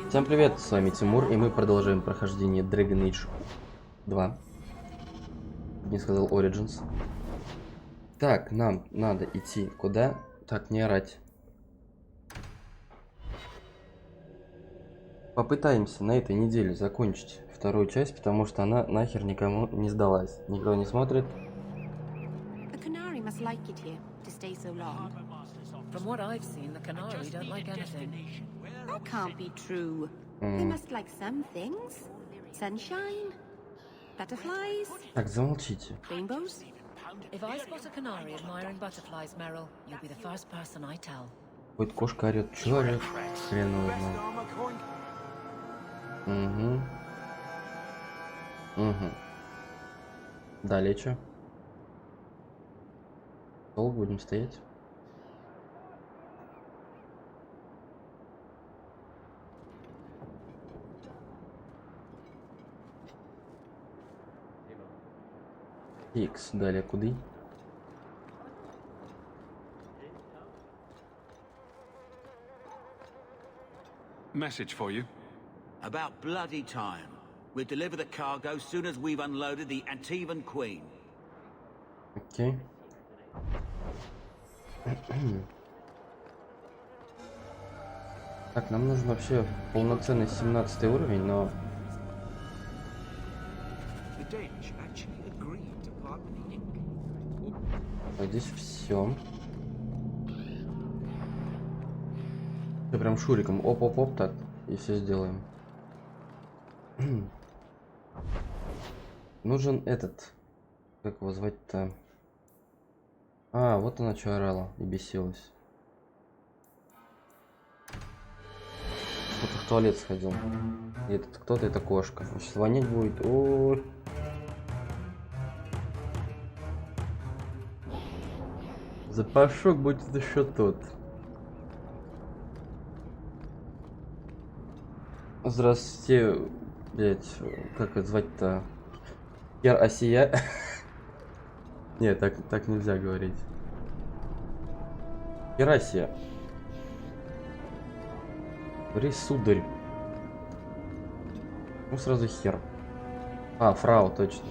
Всем привет, с вами Тимур, и мы продолжаем прохождение Dragon Age 2. Не сказал Origins. Так, нам надо идти куда? Так, не орать. Попытаемся на этой неделе закончить вторую часть, потому что она нахер никому не сдалась. Никто не смотрит. From what I've seen, the Canary don't like anything. That can't be true. They must like some things. Sunshine, butterflies, Так, замолчите. rainbows. If I spot a Canary admiring butterflies, Meryl, you'll be the first person I tell. Хоть кошка орет, чё орет? Хрен его знает. Угу. Далее чё? Долго будем стоять? Икс, далее куда? Message for you. About bloody time. We'll deliver the cargo soon as we've unloaded the Antivan Queen. Окей. Так, нам нужен вообще полноценный 17 уровень, но... Здесь все. Прям шуриком. Оп-оп-оп, так. И все сделаем. Нужен этот. Как его звать-то? А, вот она что орала и бесилась. Кто-то в туалет сходил. И этот кто-то, это кошка. Сейчас вонять будет. Ой. Запашок будет еще тот. Здравствуйте, блять, как это звать-то? Хер Осия. Нет, так нельзя говорить. Херасия. Говори, сударь. Ну сразу хер. А, фрау, точно.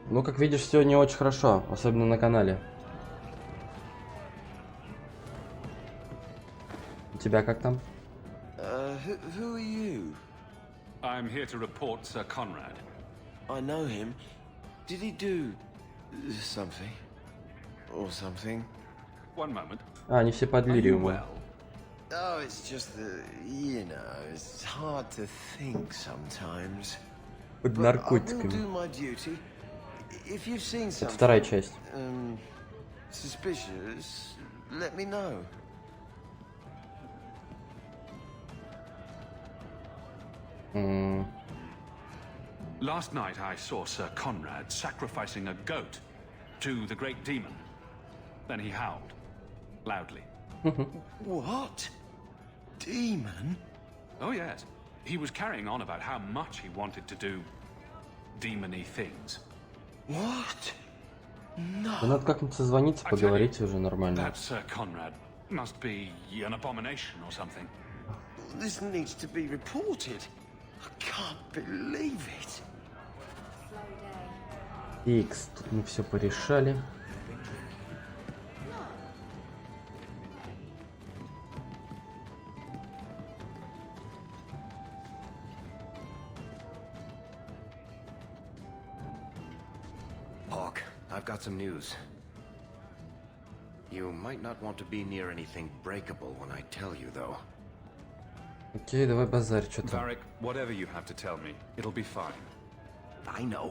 Ну, как видишь, все не очень хорошо, особенно на канале. У тебя как там? Who are you? I'm here to report Sir Conrad. I know him. Did he do something? Or something? One moment. А, они все под Are you лириумом. well? Oh, it's just that, you know, it's hard to think sometimes. Под But I will наркотиками. do my duty. If you've seen Это something вторая часть. suspicious, let me know. Last night I saw Sir Conrad sacrificing a goat to the great demon. Then he howled loudly. What? Demon? Oh yes. He was carrying on about how much he wanted to do demon-y things. What? Да No. надо как-нибудь созвониться, поговорить уже нормально. That Sir Conrad must be an abomination or something. This needs to be reported. I can't believe it. Икс, тут мы все порешали. Hawk, I've got some news. You might not want to be near anything breakable when I tell you, though. Окей, давай базарь, что там. Varric, whatever you have to tell me, it'll be fine. I know.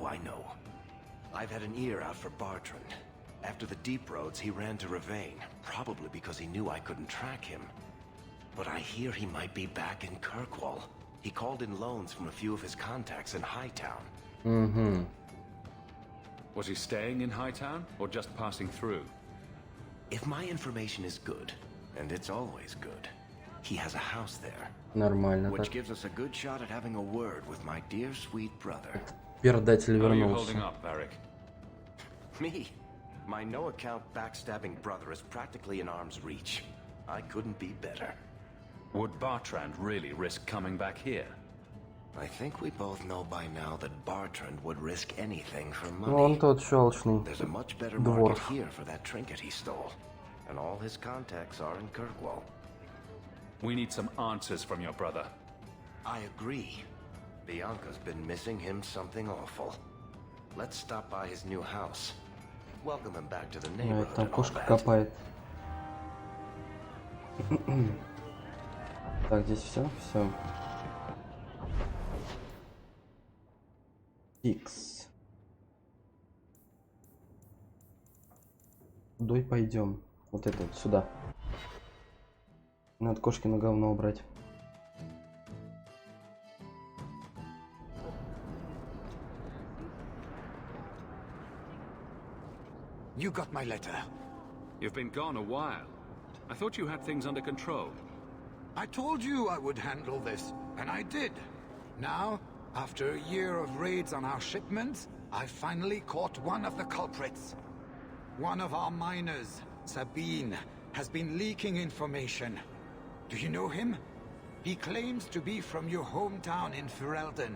I've had an ear out for Bartrand. After the Deep Roads, he ran to Ravane, probably because he knew I couldn't track him. But I hear he might be back in Kirkwall. He called in loans from a few of his contacts in Hightown. Угу. Was he staying in Hightown or just passing through? If my information is good, and it's always good, he has a house there. Нормально Which так. gives us a good shot at having a word with my dear sweet brother. Пердатель How are you вернулся. holding up, Varric? Me? My no-account backstabbing brother is practically in arm's reach. I couldn't be better. Would Bartrand really risk coming back here? I think we both know by now that Bartrand would risk anything for Ну, он money. тот щелочный. There's a much better market Dwarf. here for that trinket he stole. And all his contacts are in Kirkwall. We need some answers from your brother. I agree. Bianca's been missing him something awful. Let's stop by his new house. Welcome him back to the neighborhood Там and all кошка that. копает. Так, здесь все? Все. Икс. Куда и пойдем? Вот это вот сюда. Надо кошкино говно убрать. You got my letter. You've been gone a while. I thought you had things under control. I told you I would handle this, and I did. Now, after a year of raids on our shipments, I finally caught one of the culprits. One of our miners, Sabine, has been leaking information. Do you know him? He claims to be from your hometown in Ferelden.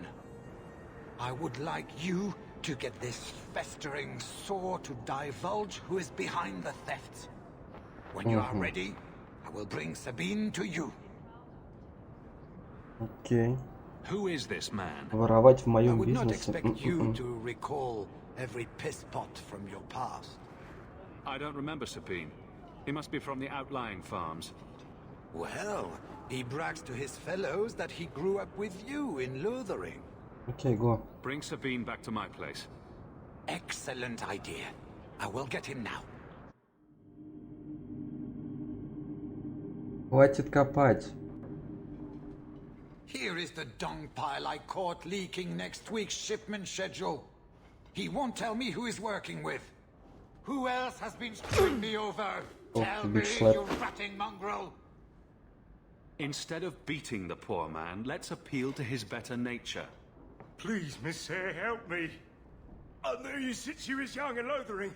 I would like you to get this festering sore to divulge who is behind the thefts. When you are ready, I will bring Sabine to you. Окей. Who is this man? Воровать в I моем would not бизнесе. expect you to recall every piss pot from your past. I don't remember Sabine. He must be from the outlying farms. Well, he brags to his fellows that he grew up with you in Lothering. Окей, го. Bring Sabine back to my place. Excellent idea. I will get him now. Хватит копать. Here is the dung pile I caught leaking next week's shipment schedule. He won't tell me who he's working with. Who else has been screwing me over? Oh, Tell you me, big slap. you ratting mongrel. Instead of beating the poor man, let's appeal to his better nature. Please, Miss Hare, help me. I knew you since you was young and Lothering.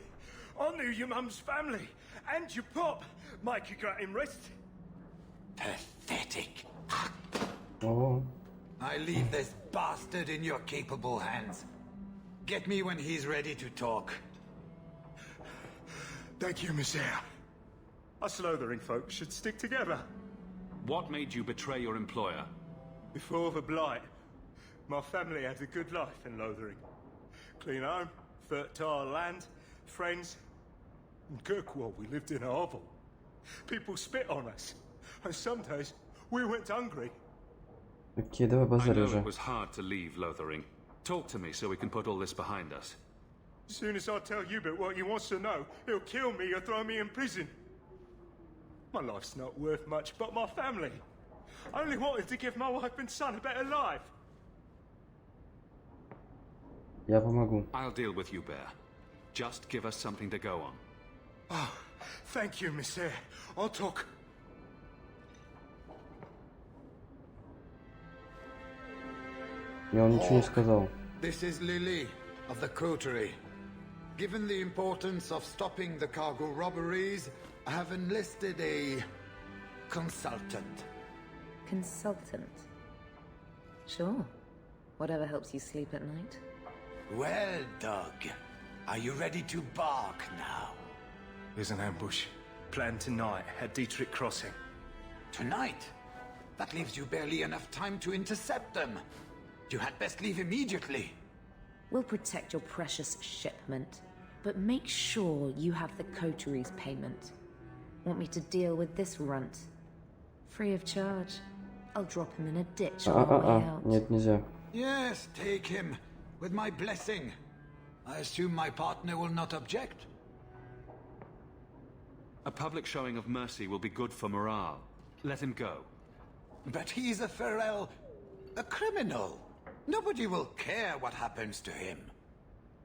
I knew your mum's family and your pop. Make you got him rest. Pathetic. О, I leave this bastard in your capable hands. Get me when he's ready to talk. Thank you, Miss Hare. Us Lothering folks should stick together. What made you betray your employer? Before the Blight, my family had a good life in Lothering. Clean home, fertile land, friends. In Kirkwall, we lived in a hovel. People spit on us, and some days we went hungry. окей, давай I базарь know уже. it was hard to leave Lothering. Talk to me so we can put all this behind us. As soon as I tell Hubert what he wants to know, he'll kill me or throw me in prison. My life's not worth much, but my family. I only wanted to give my wife and son a better life. Я помогу. I'll deal with you, Bear. Just give us something to go on. Oh, thank you, Miss Hare. I'll talk. Я вам ничего не сказал. This is Lily of the Coterie. Given the importance of stopping the cargo robberies, I have enlisted a consultant. Consultant. Sure. Whatever helps you sleep at night. Well, Doug, are you ready to bark now? There's an ambush planned tonight at Dietrich Crossing. Tonight? That leaves you barely enough time to intercept them. You had best leave immediately. We'll protect your precious shipment, but make sure you have the coterie's payment. Want me to deal with this runt? Free of charge. I'll drop him in a ditch on our way out. Нет, нельзя. Yes, take him, with my blessing. I assume my partner will not object. A public showing of mercy will be good for morale. Let him go. But he's a Ferel, a criminal. Nobody will care what happens to him.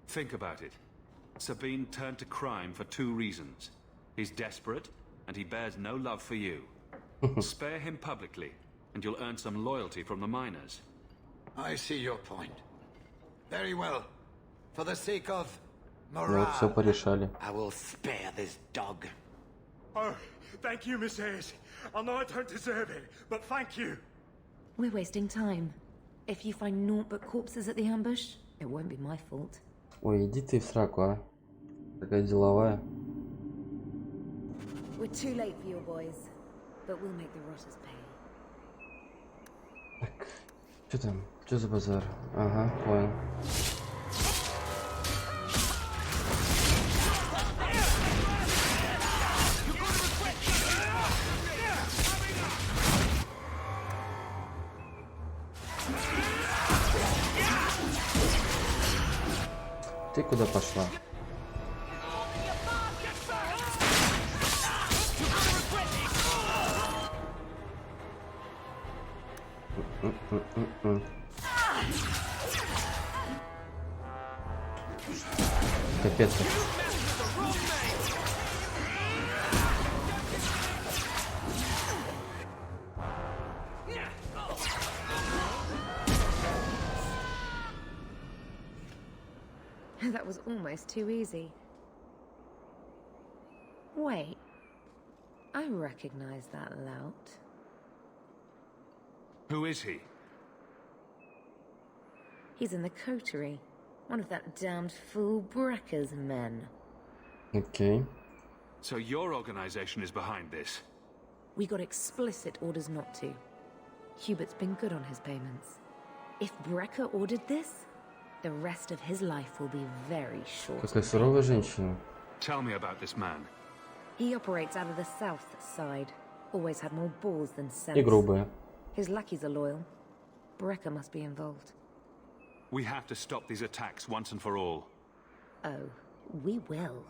Think about it. Sabine turned to crime for two reasons. He's desperate, and he bears no love for you. Spare him publicly, and you'll earn some loyalty from the miners. I see your point. Very well. For the sake of Ну вот все порешали. I will spare this dog. Oh, thank you, Miss Ayres. I know I don't deserve it, but thank you. We're wasting time. If you find naught but corpses at the ambush, it won't be my fault. Ой, иди ты в сраку, а. Такая деловая. We're too late for your boys, but we'll make the rotters pay. Так, что там? Что за базар? Ага, понял. Ты куда пошла? Капец. That was almost too easy. Wait. I recognize that lout. Who is he? He's in the coterie. One of that damned fool Brecker's men. Окей. So your organization is behind this? We got explicit orders not to. Hubert's been good on his payments. If Brecker ordered this, the rest of his life will be very short. Какая суровая женщина. Tell me about this man. He operates out of the south side. Always had more balls than sense. И грубая. His lackeys are loyal. Brecker must be involved. We have to stop these attacks once and for all. Oh, we will.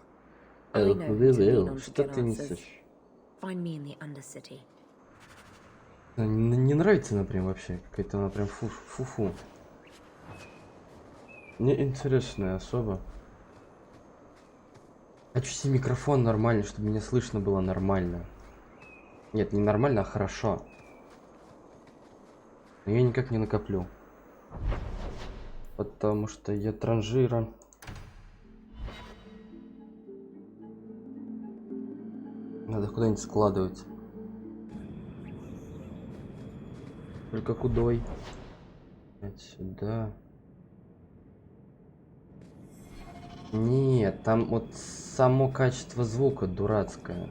Oh, I know we who to lean will. on to Что get ты answers. несешь? Find me in the Undercity. Не нравится она прям вообще. Какая-то она прям фу-фу. Мне интересная особа. Хочу себе микрофон нормальный, чтобы меня слышно было нормально. Нет, не нормально, а хорошо. Но я никак не накоплю. Потому что я транжира. Надо куда-нибудь складывать. Только кудой. Сюда. Нет, там вот само качество звука дурацкое.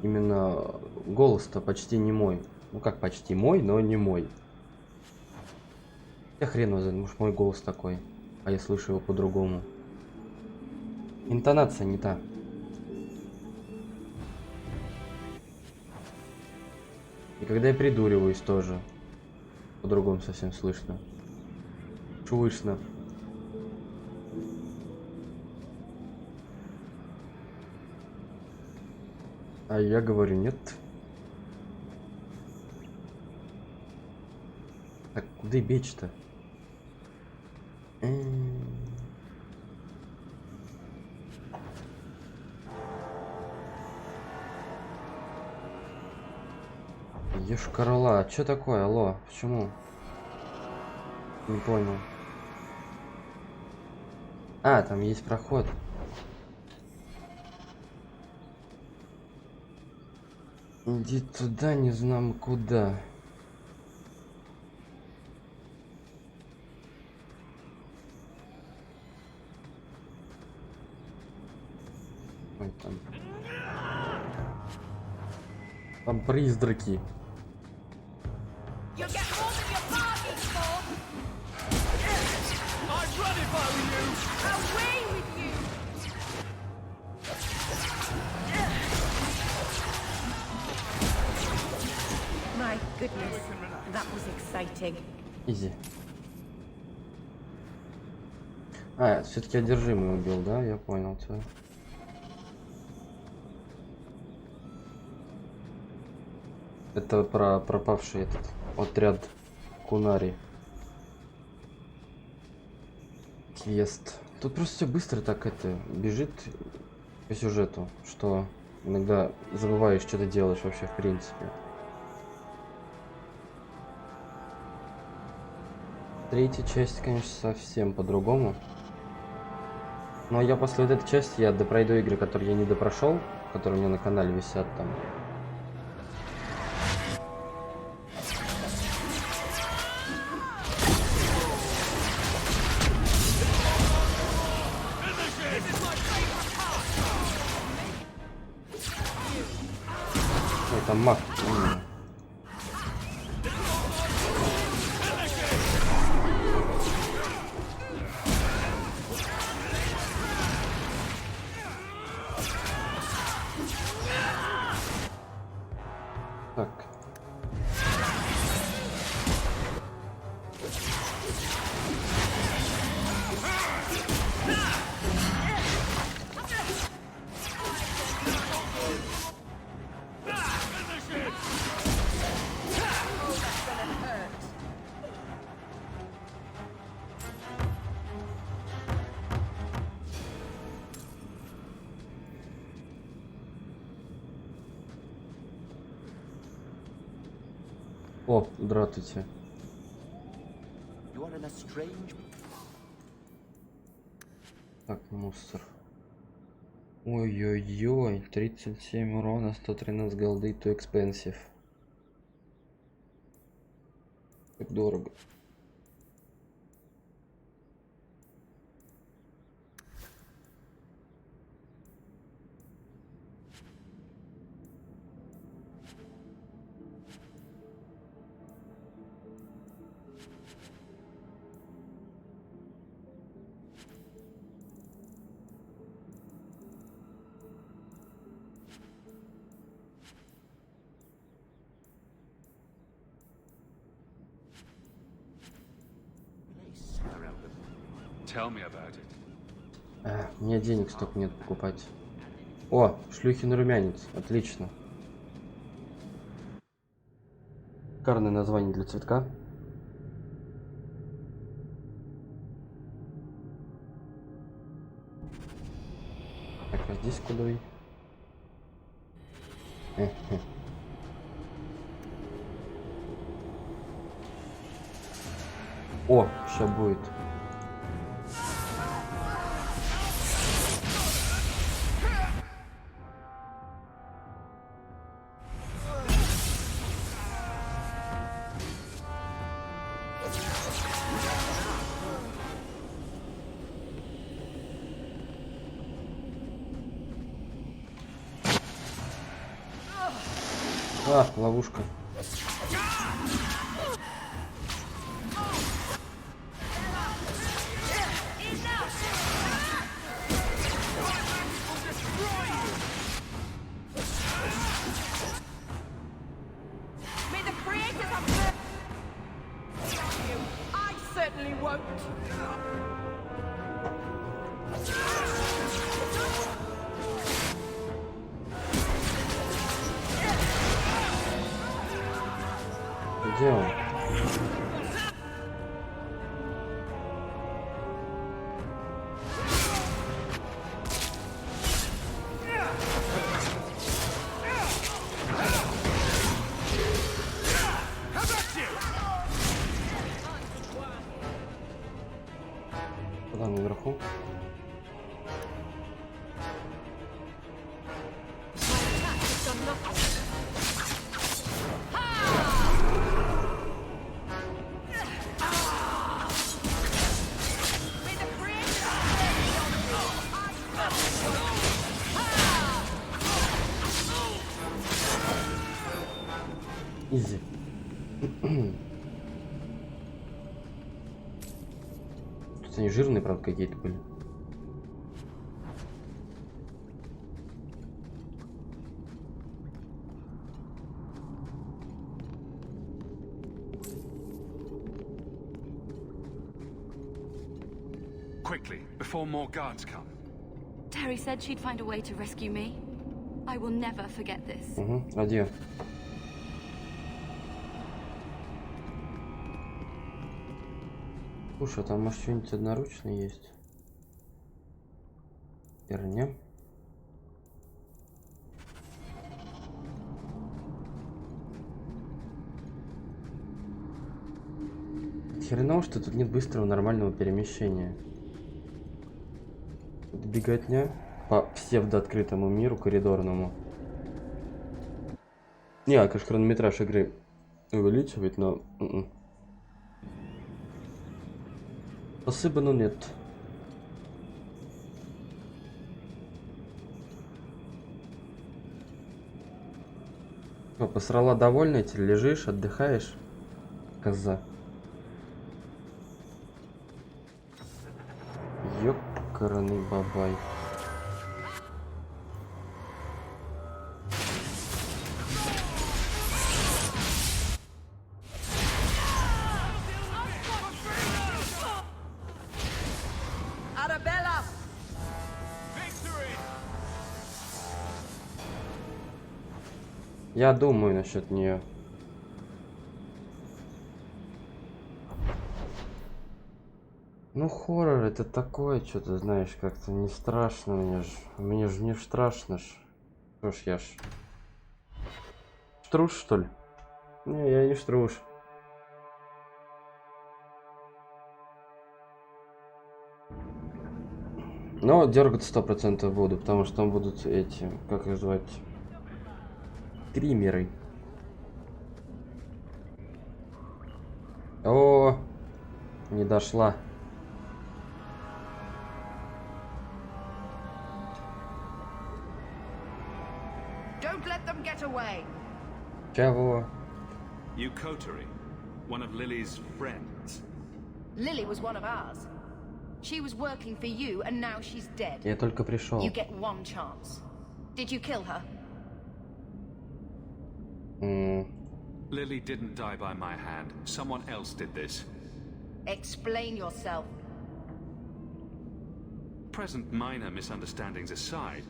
Именно голос-то почти не мой. Ну как почти мой, но не мой. Я хрен его знает, может мой голос такой. А я слышу его по-другому. Интонация не та. И когда я придуриваюсь тоже. По-другому совсем слышно. Слышно. А я говорю нет. Так, куда бечь-то? Ешкарала, а чё такое, алло, почему? Не понял. А, там есть проход. Иди туда, не знам куда. Ой, там призраки. My goodness, that was exciting. Изи. А, все-таки одержимый убил, да? Я понял тебя. Это про пропавший этот отряд Кунари. Квест. Тут просто все быстро так это бежит по сюжету, что иногда забываешь, что ты делаешь вообще в принципе. Третья часть, конечно, совсем по-другому. Ну а я после вот этой части, я допройду игры, которые я не допрошел, которые у меня на канале висят там. Ой, там маг. Так. О, здравствуйте. Так, мусор. Ой-ой-ой, 37 урона, 113 голды, too expensive. Так дорого. Tell me about it. У меня денег столько нет покупать. О, шлюхин румянец. Отлично. Шикарное название для цветка. Так, а здесь куда? О, сейчас будет. А, ловушка. Где он? Куда он наверху? Изи. Тут они жирные, правда, какие-то были. Quickly, before more guards come. Terry said she'd find a way to rescue me. I will never forget this. Угу, адьё. Слушай, а там может что-нибудь одноручное есть? Херня. Хреново, что тут нет быстрого нормального перемещения. Тут беготня по псевдооткрытому миру коридорному. Не, конечно, хронометраж игры увеличивает, но... Спасибо, но нет. Что, посрала довольная, ты лежишь, отдыхаешь? Коза. Ёкарный бабай. Я думаю насчет нее. Ну, хоррор это такое, что-то, знаешь, как-то не страшно мне ж не страшно ж. Что ж я ж. Штруш, что ли? Не, я не штруш. Но дергаться 100% буду, потому что там будут эти, как их звать, триммеры. О, не дошла. Don't let them get away. Чего? You Coterie, one of Lily's friends. Lily was one of ours. She was working for you, and now she's dead. Я только пришел. You get one chance. Did you kill her? Lily didn't die by my hand. Someone else did this. Explain yourself. Present minor misunderstandings aside,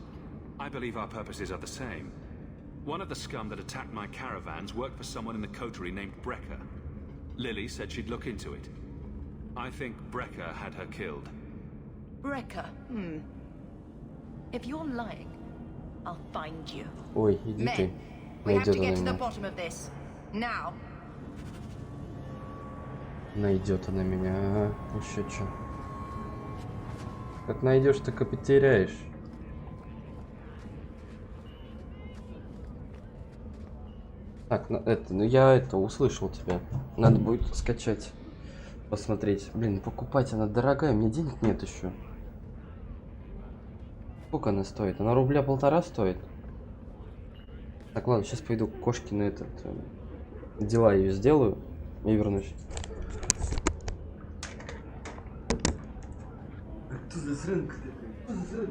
I believe our purposes are the same. One of the scum that attacked my caravans worked for someone in the coterie named Brecker. Lily said she'd look into it. I think Brecker had her killed. Brecker? If you're lying, I'll find you. Ой, иди ты. Men, we have to Найдет get to она the меня. bottom of this. Now. Найдет она меня. Ага, еще что. Как найдешь, так и потеряешь. Так, ну я это услышал тебя. Надо будет скачать, посмотреть. Блин, покупать она дорогая, мне денег нет еще. Сколько она стоит? Она рубля 1,5 стоит. Так, ладно, сейчас пойду к кошке на этот дела ее сделаю и вернусь. Что за срынка такая?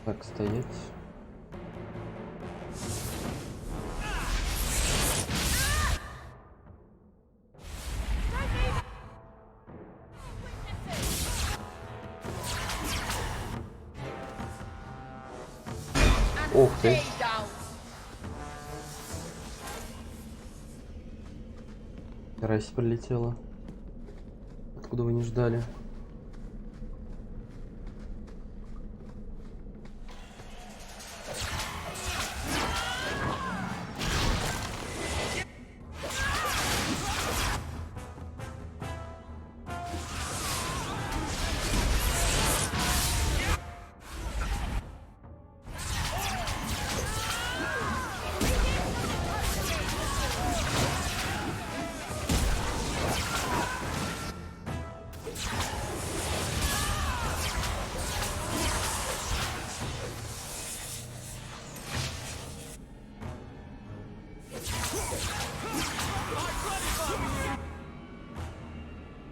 Так, стоять. Ух ты. Карась прилетела. Откуда вы не ждали?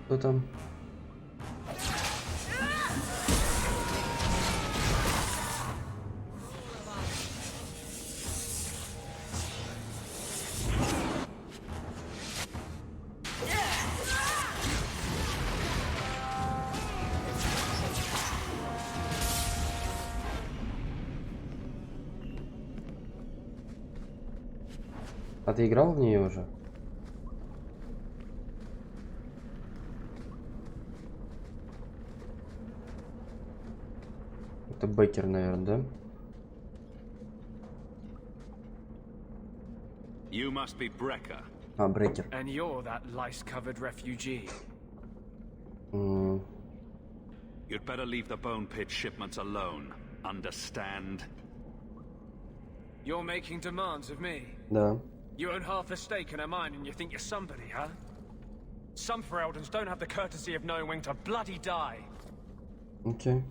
Кто там? А ты играл в нее уже? Это Бекер, наверное, да? You must be Brecker. А, Брекер. And you're that lice-covered refugee. You'd better leave the Bone Pit shipments alone. Understand? You're making demands of me. Да. You own half a stake in a mine and you think you're somebody, huh? Some Fereldans don't have the courtesy of knowing when to bloody die. Окей.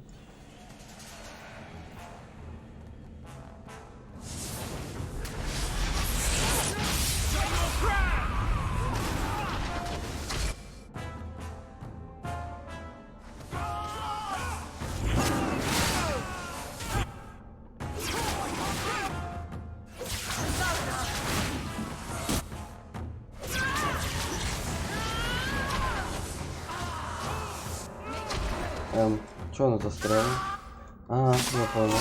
Чё она застряла? А, я понял.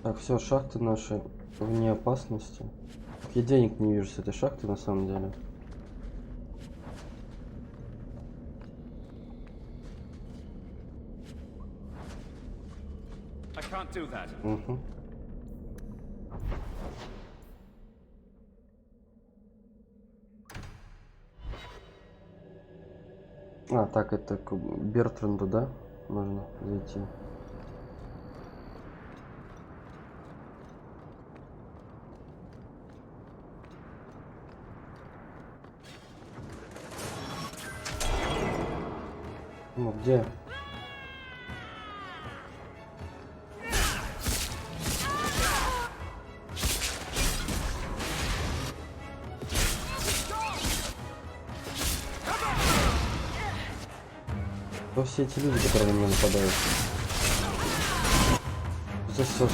Так, все, шахты наши вне опасности. Я денег не вижу с этой шахты на самом деле. Угу. А, так, это к Бертранду, да? Можно зайти. Ну, где? Кто все эти люди, которые на меня нападают? Засос.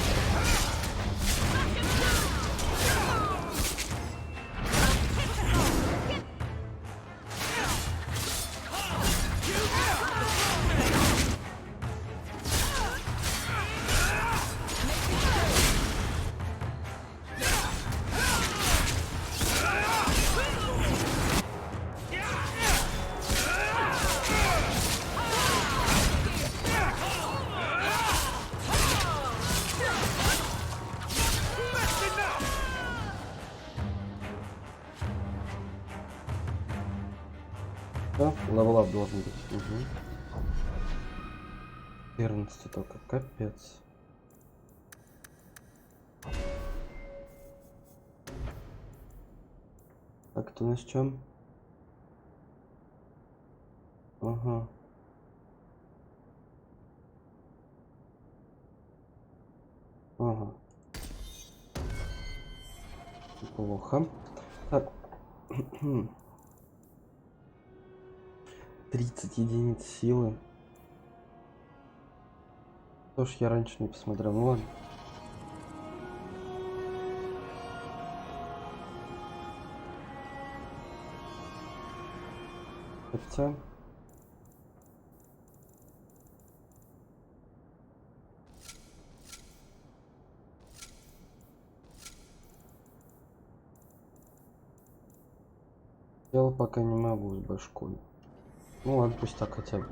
Да, левелап должен быть. Угу. 14 только, капец. Так, это у нас чем? Ага. Ага. Плохо. Так. 30 единиц силы. Что ж я раньше не посмотрел, ну ладно. Хотя... Я пока не могу с башкой. Ну ладно, пусть так хотя бы.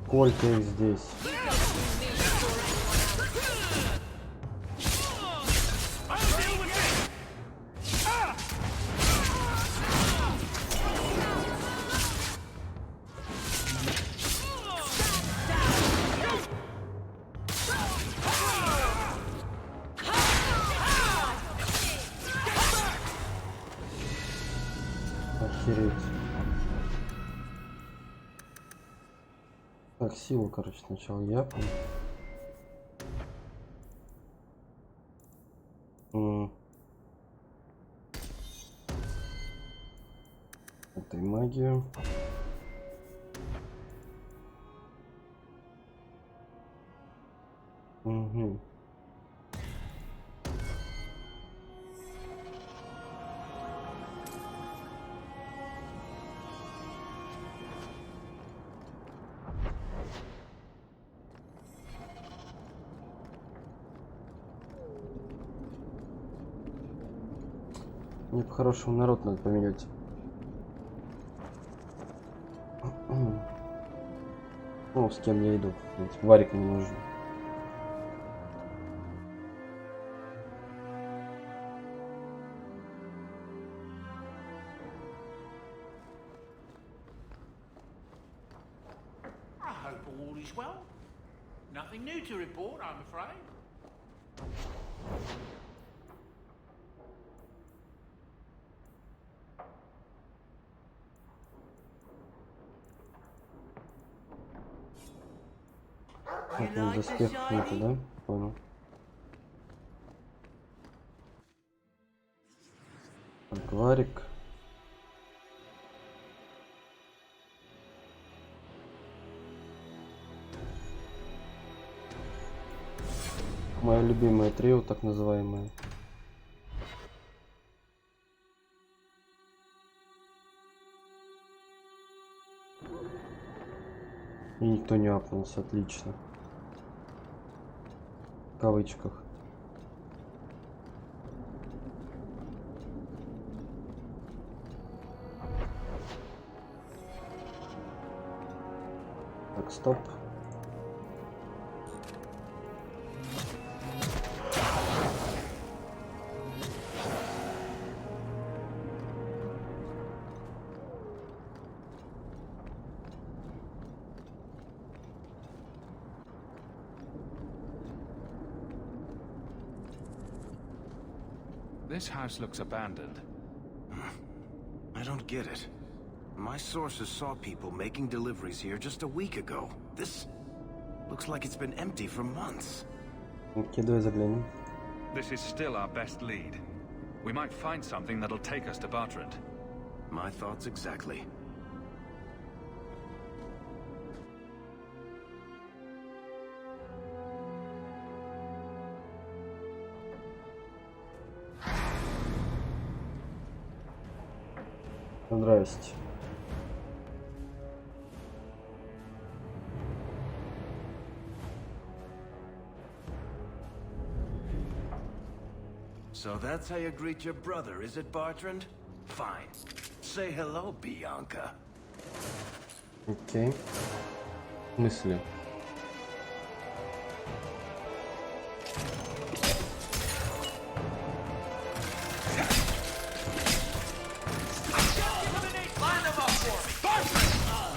Сколько их здесь? Охереть. Так, силу, короче, сначала я. Это и магию. Угу. Мне по-хорошему народ надо поменять. Ну, с кем я иду. Варик мне нужен. I hope all is well. Nothing new to report, I'm afraid. Так, ну доспех нету, да? Понял. Так, Варик. Моя любимая трио, так называемая. И никто не апнулся, отлично. В кавычках. Так, стоп. This house looks abandoned. I don't get it. My sources saw people making deliveries here just a week ago. This looks like it's been empty for months. Кидаю заглянем. This is still our best lead. We might find something that'll take us to Bartrand. My thoughts exactly. Здрасте. So that's how you greet your brother, is it, Bartrand? Fine. Say hello, Bianca. Окей. Мысли.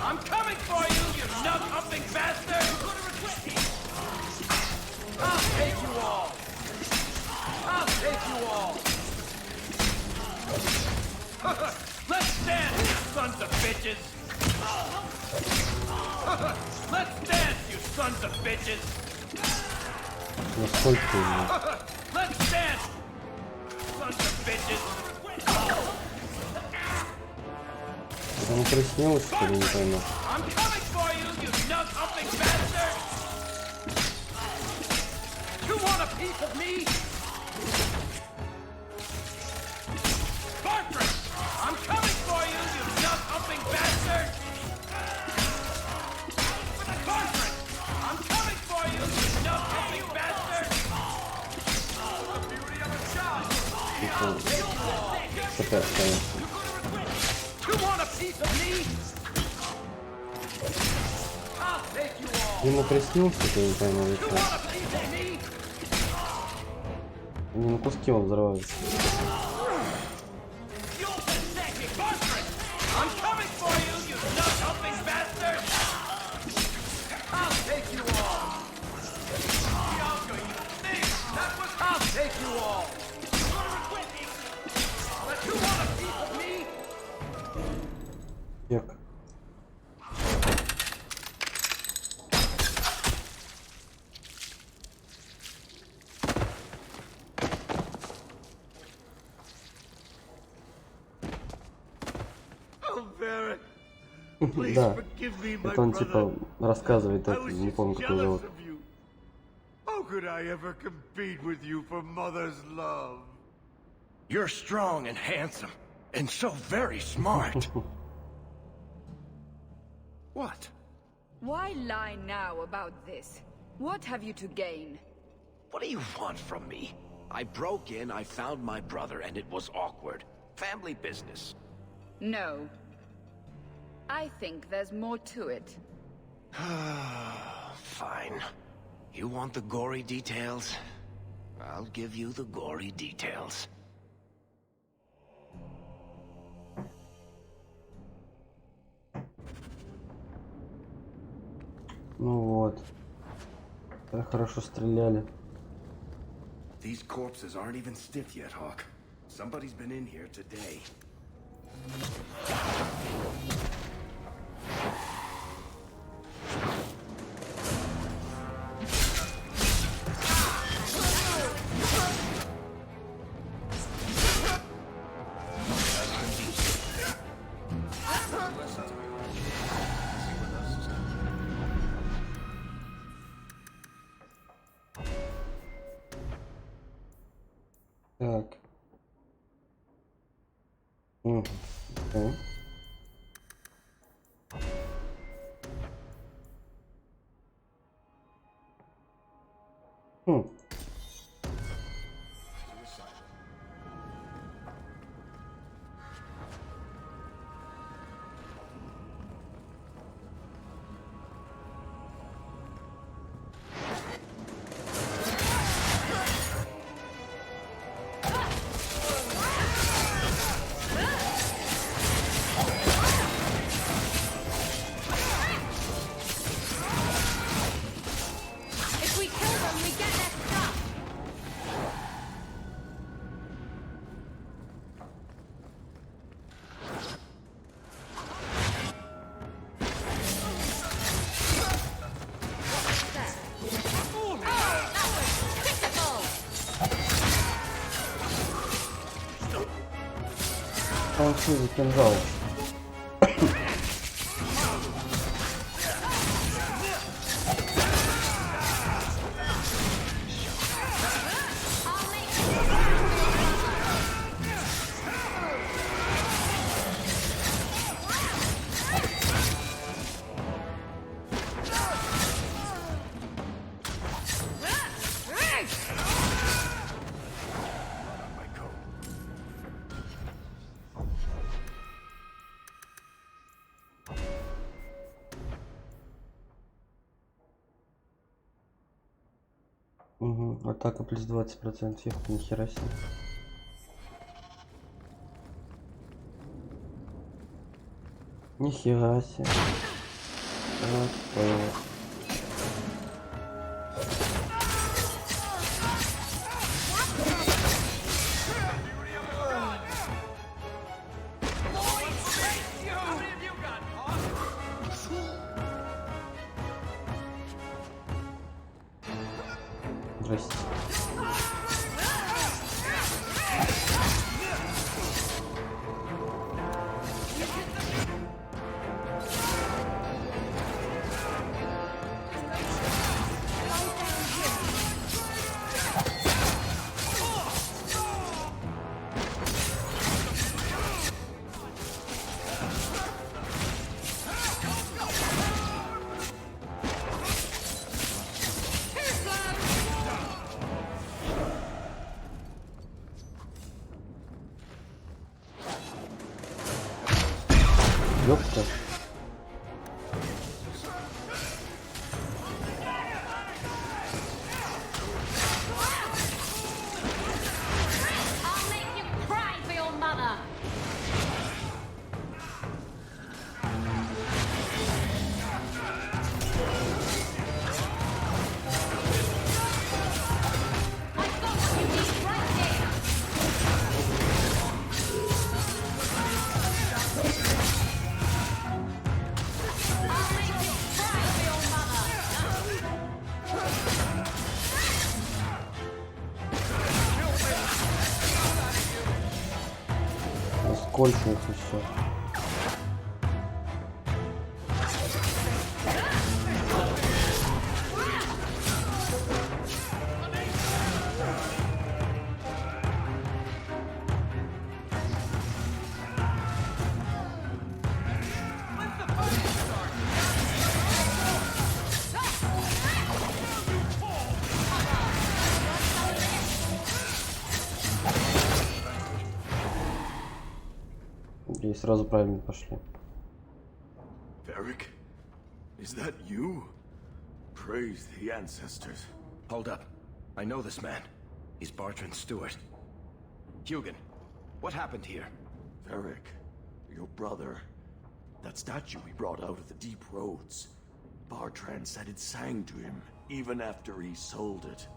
I'm coming for you, you nut-humping bastard! I'll take you all! I'll take you all! Let's dance, you sons of bitches! Let's dance, you sons of bitches! Насколько его? Let's dance, sons of bitches! Это не приснилось, что ли, не пойму. I'm coming for you, you nut-humping bastard! You want a piece of me? Bartrand! I'm coming for you, you nut-humping bastard! Bartrand! I'm coming for you, you nut-humping bastard! The beauty of a child! Опять, конечно. You want a piece of me? I'll take you all! Ему приснился, что я не пойму, You это. want a piece of me? Они на куски он взрывается. You're pathetic, Bartrand! I'm coming for you, you nut-humping bastard! I'll take you all! Bianca, you think that was... I'll take you all! But you want a piece of me? Як? Oh, Baron! Да. Это он типа рассказывает это, не помню, как его зовут. How could I ever compete with you for mother's love? You're strong and handsome, and so very smart. What? Why lie now about this? What have you to gain? What do you want from me? I broke in, I found my brother, and it was awkward. Family business. No. I think there's more to it. Fine. You want the gory details? I'll give you the gory details. Ну вот. Так хорошо стреляли. These corpses aren't even stiff yet, Hawk. Somebody's been in here today. Так. Окей. If we kill them, we get their он что за кинжал? Угу, атака плюс 20%, нихера себе. Нихера себе. Так, понял. Здрасте. Ёпта. Сколько их еще? И сразу правильно пошли. Varric, is that you? Praise the ancestors. Hold up. I know this man. He's Bartrand's steward. Hugin, what happened here? Varric, your brother. That statue we brought out of the deep roads. Bartrand said it sang to him, even after he sold it.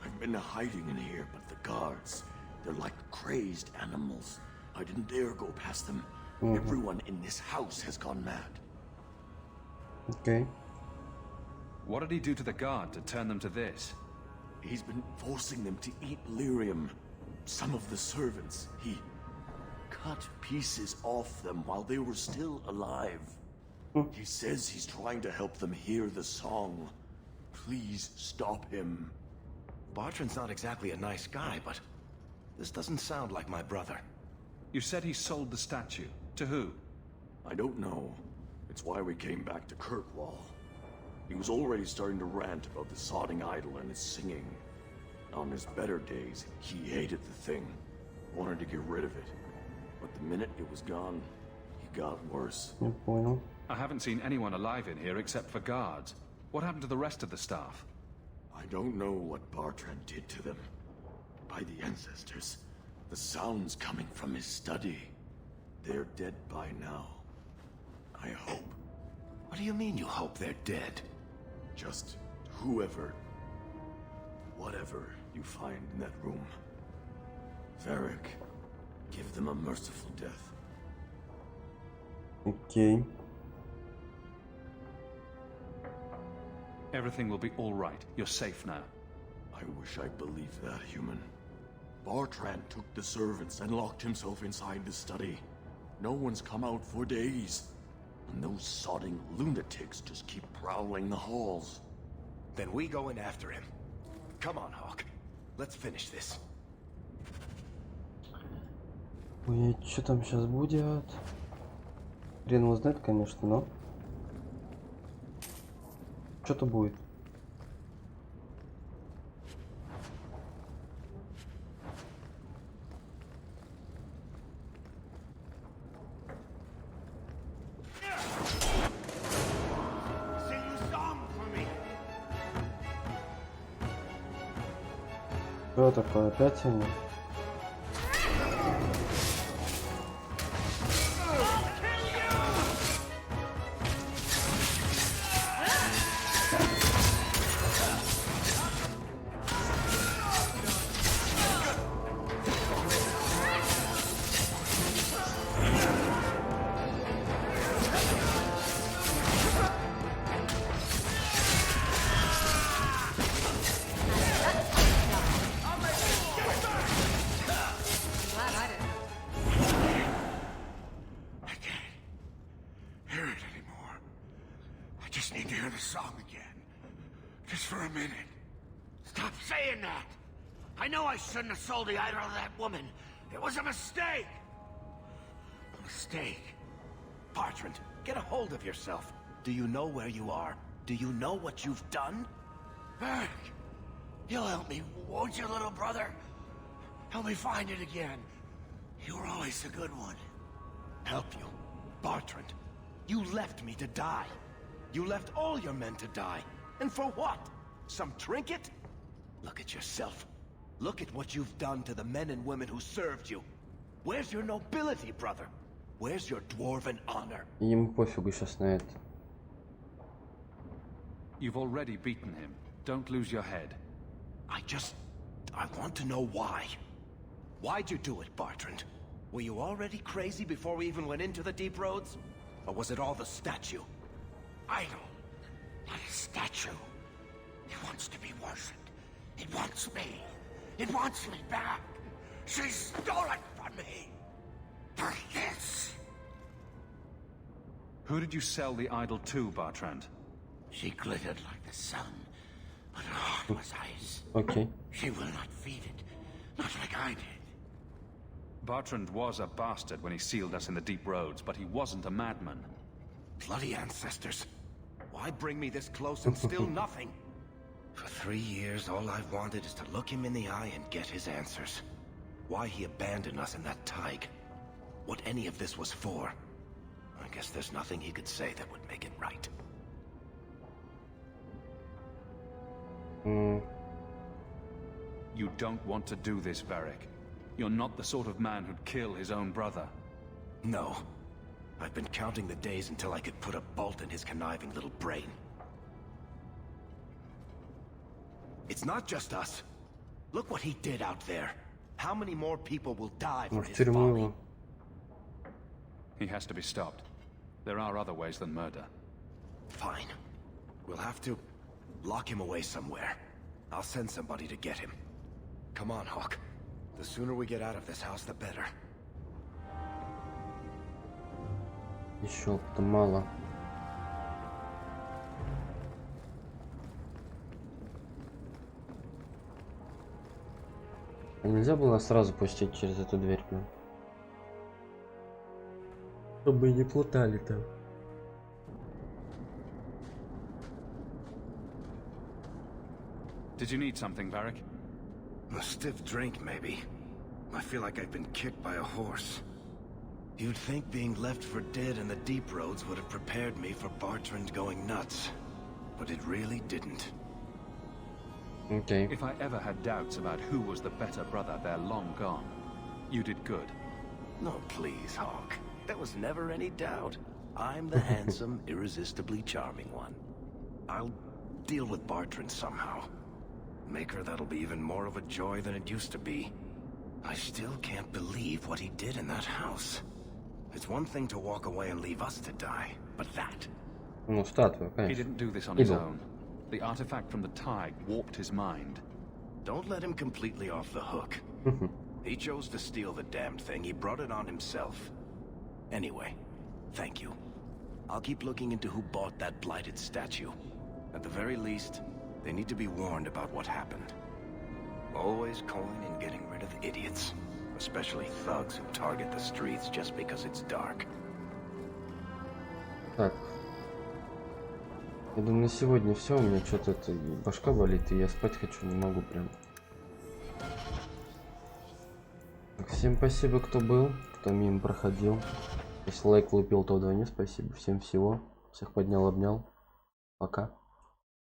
I've been hiding in here, but the guards, they're like crazed animals. I didn't dare go past them. Everyone in this house has gone mad. Okay. What did he do to the guard to turn them to this? He's been forcing them to eat lyrium. Some of the servants, he cut pieces off them while they were still alive. He says he's trying to help them hear the song. Please stop him. Bartrand's not exactly a nice guy, but this doesn't sound like my brother. You said he sold the statue. To who? I don't know. It's why we came back to Kirkwall. He was already starting to rant about the sodding idol and its singing. On his better days, he hated the thing. Wanted to get rid of it. But the minute it was gone, he got worse. I haven't seen anyone alive in here except for guards. What happened to the rest of the staff? I don't know what Bartrand did to them. By the ancestors, the sounds coming from his study. They're dead by now. I hope. What do you mean you hope they're dead? Just whoever, whatever you find in that room. Varric, give them a merciful death. Okay. Everything will be all right. You're safe now. I wish I believed that, human. Bartrand took the servants and locked himself inside the study. No one's come out for days. And those sodding lunatics just keep prowling the halls. Then we go in after him. Come on, Hawk. Let's finish this. Ой, что там сейчас будет? Хрен его знает, конечно, но что-то будет. Что такое? Опять они? Shouldn't have sold the idol of that woman. It was a mistake. A mistake. Bartrand, get a hold of yourself. Do you know where you are? Do you know what you've done? Berg, you'll help me, won't you, little brother? Help me find it again. You were always a good one. Help you? Bartrand, you left me to die. You left all your men to die. And for what? Some trinket? Look at yourself. Look at what you've done to the men and women who served you. Where's your nobility, brother? Where's your dwarven honor? Ему пофигу сейчас на это. You've already beaten him. Don't lose your head. I want to know why. Why'd you do it, Bartrand? Were you already crazy before we even went into the deep roads? Or was it all the statue? Idol. Not a statue. It wants to be worshipped. It wants me. It wants me back. She stole it from me. For this. Who did you sell the idol to, Bartrand? She glittered like the sun, but her heart was ice. Okay. She will not feed it. Not like I did. Bartrand was a bastard when he sealed us in the deep roads, but he wasn't a madman. Bloody ancestors. Why bring me this close and still nothing? For 3 years, all I've wanted is to look him in the eye and get his answers. Why he abandoned us in that thaig. What any of this was for. I guess there's nothing he could say that would make it right. You don't want to do this, Varric. You're not the sort of man who'd kill his own brother. No. I've been counting the days until I could put a bolt in his conniving little brain. It's not just us. Look what he did out there. How many more people will die for his folly? He has to be stopped. There are other ways than murder. Fine. We'll have to lock him away somewhere. I'll send somebody to get him. Come on, Hawk. The sooner we get out of this house, the better. Еще опыта мало. А нельзя было сразу пустить через эту дверь, блин? Чтобы не плутали там. Did you need something, Varric? A stiff drink, maybe. I feel like I've been kicked by a horse. You'd think being left for dead in the deep roads would have prepared me for Bartrand going nuts. But it really didn't. Okay. If I ever had doubts about who was the better brother, they're long gone. You did good. No, please, Hawk. There was never any doubt. I'm the handsome, irresistibly charming one. I'll deal with Bartrand somehow. Make her that'll be even more of a joy than it used to be. I still can't believe what he did in that house. It's one thing to walk away and leave us to die, but that... Ну, статуя, конечно. He didn't do this on his own. The artifact from the thaig warped his mind. Don't let him completely off the hook. He chose to steal the damned thing. He brought it on himself. Anyway, thank you. I'll keep looking into who bought that blighted statue. At the very least, they need to be warned about what happened. Always calling and getting rid of idiots. Especially thugs who target the streets just because it's dark. Так. Я думаю, на сегодня все. У меня что-то башка болит, и я спать хочу, не могу прям. Так, всем спасибо, кто был, кто мимо проходил. Если лайк влупил, то вдвойне спасибо. Всем всего. Всех поднял, обнял. Пока.